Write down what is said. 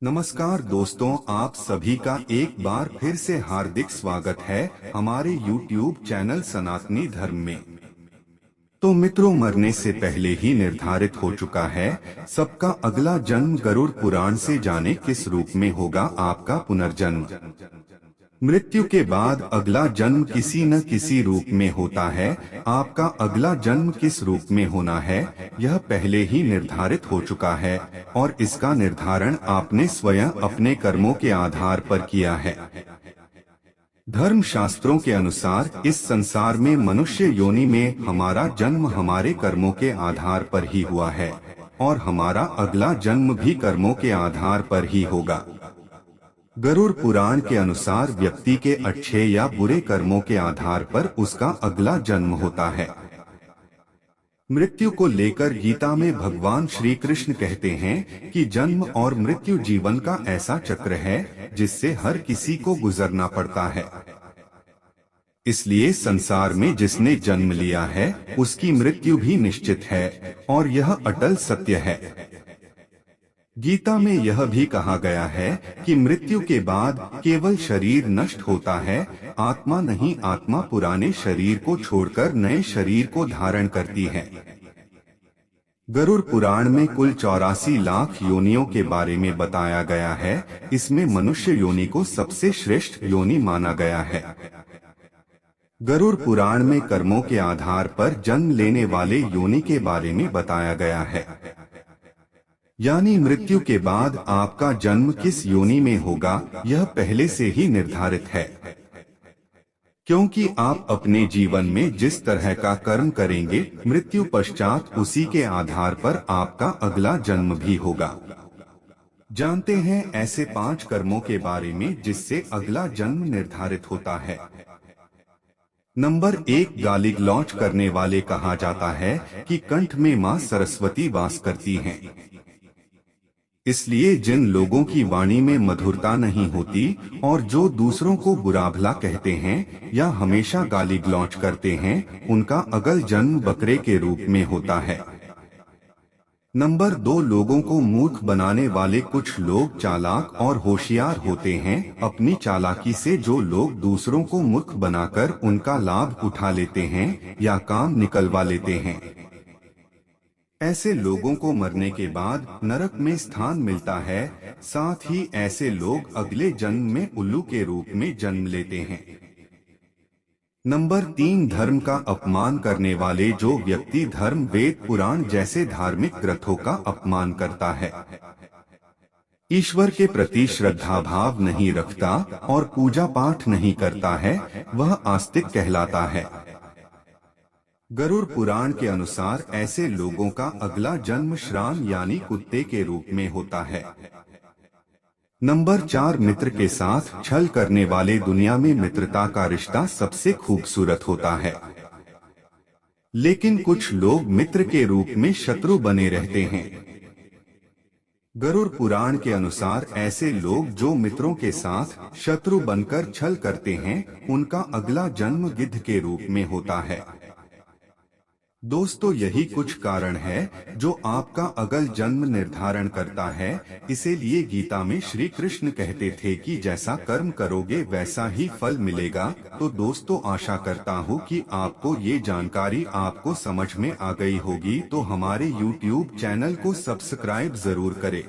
नमस्कार दोस्तों, आप सभी का एक बार फिर से हार्दिक स्वागत है हमारे YouTube चैनल सनातनी धर्म में। तो मित्रों, मरने से पहले ही निर्धारित हो चुका है सबका अगला जन्म। गरुड़ पुराण से जाने किस रूप में होगा आपका पुनर्जन्म। मृत्यु के बाद अगला जन्म किसी न किसी रूप में होता है। आपका अगला जन्म किस रूप में होना है यह पहले ही निर्धारित हो चुका है और इसका निर्धारण आपने स्वयं अपने कर्मों के आधार पर किया है। धर्म शास्त्रों के अनुसार इस संसार में मनुष्य योनि में हमारा जन्म हमारे कर्मों के आधार पर ही हुआ है और हमारा अगला जन्म भी कर्मों के आधार पर ही होगा। गरुड़ पुराण के अनुसार व्यक्ति के अच्छे या बुरे कर्मों के आधार पर उसका अगला जन्म होता है। मृत्यु को लेकर गीता में भगवान श्री कृष्ण कहते हैं कि जन्म और मृत्यु जीवन का ऐसा चक्र है जिससे हर किसी को गुजरना पड़ता है। इसलिए संसार में जिसने जन्म लिया है उसकी मृत्यु भी निश्चित है और यह अटल सत्य है। गीता में यह भी कहा गया है कि मृत्यु के बाद केवल शरीर नष्ट होता है, आत्मा नहीं। आत्मा पुराने शरीर को छोड़कर नए शरीर को धारण करती है। गरुड़ पुराण में कुल 84 लाख योनियों के बारे में बताया गया है। इसमें मनुष्य योनि को सबसे श्रेष्ठ योनि माना गया है। गरुड़ पुराण में कर्मों के आधार पर जन्म लेने वाले योनि के बारे में बताया गया है। यानी मृत्यु के बाद आपका जन्म किस योनि में होगा यह पहले से ही निर्धारित है, क्योंकि आप अपने जीवन में जिस तरह का कर्म करेंगे मृत्यु पश्चात उसी के आधार पर आपका अगला जन्म भी होगा। जानते हैं ऐसे 5 कर्मों के बारे में जिससे अगला जन्म निर्धारित होता है। नंबर 1, गाली गलौज करने वाले। कहा जाता है कि कंठ में मां सरस्वती वास करती हैं। इसलिए जिन लोगों की वाणी में मधुरता नहीं होती और जो दूसरों को बुरा भला कहते हैं या हमेशा गाली गलौज करते हैं उनका अगल जन्म बकरे के रूप में होता है। नंबर 2, लोगों को मूर्ख बनाने वाले। कुछ लोग चालाक और होशियार होते हैं। अपनी चालाकी से जो लोग दूसरों को मूर्ख बनाकर उनका लाभ उठा लेते हैं या काम निकलवा लेते हैं, ऐसे लोगों को मरने के बाद नरक में स्थान मिलता है। साथ ही ऐसे लोग अगले जन्म में उल्लू के रूप में जन्म लेते हैं। नंबर 3, धर्म का अपमान करने वाले। जो व्यक्ति धर्म, वेद, पुराण जैसे धार्मिक ग्रंथों का अपमान करता है, ईश्वर के प्रति श्रद्धा भाव नहीं रखता और पूजा पाठ नहीं करता है, वह आस्तिक कहलाता है। गरुड़ पुराण के अनुसार ऐसे लोगों का अगला जन्म श्रान यानी कुत्ते के रूप में होता है। नंबर 4, मित्र के साथ छल करने वाले। दुनिया में मित्रता का रिश्ता सबसे खूबसूरत होता है, लेकिन कुछ लोग मित्र के रूप में शत्रु बने रहते हैं। गरुड़ पुराण के अनुसार ऐसे लोग जो मित्रों के साथ शत्रु बनकर छल करते हैं उनका अगला जन्म गिद्ध के रूप में होता है। दोस्तों, यही कुछ कारण है जो आपका अगल जन्म निर्धारण करता है। इसीलिए गीता में श्री कृष्ण कहते थे कि जैसा कर्म करोगे वैसा ही फल मिलेगा। तो दोस्तों, आशा करता हूँ कि आपको ये जानकारी आपको समझ में आ गई होगी। तो हमारे YouTube चैनल को सब्सक्राइब जरूर करें।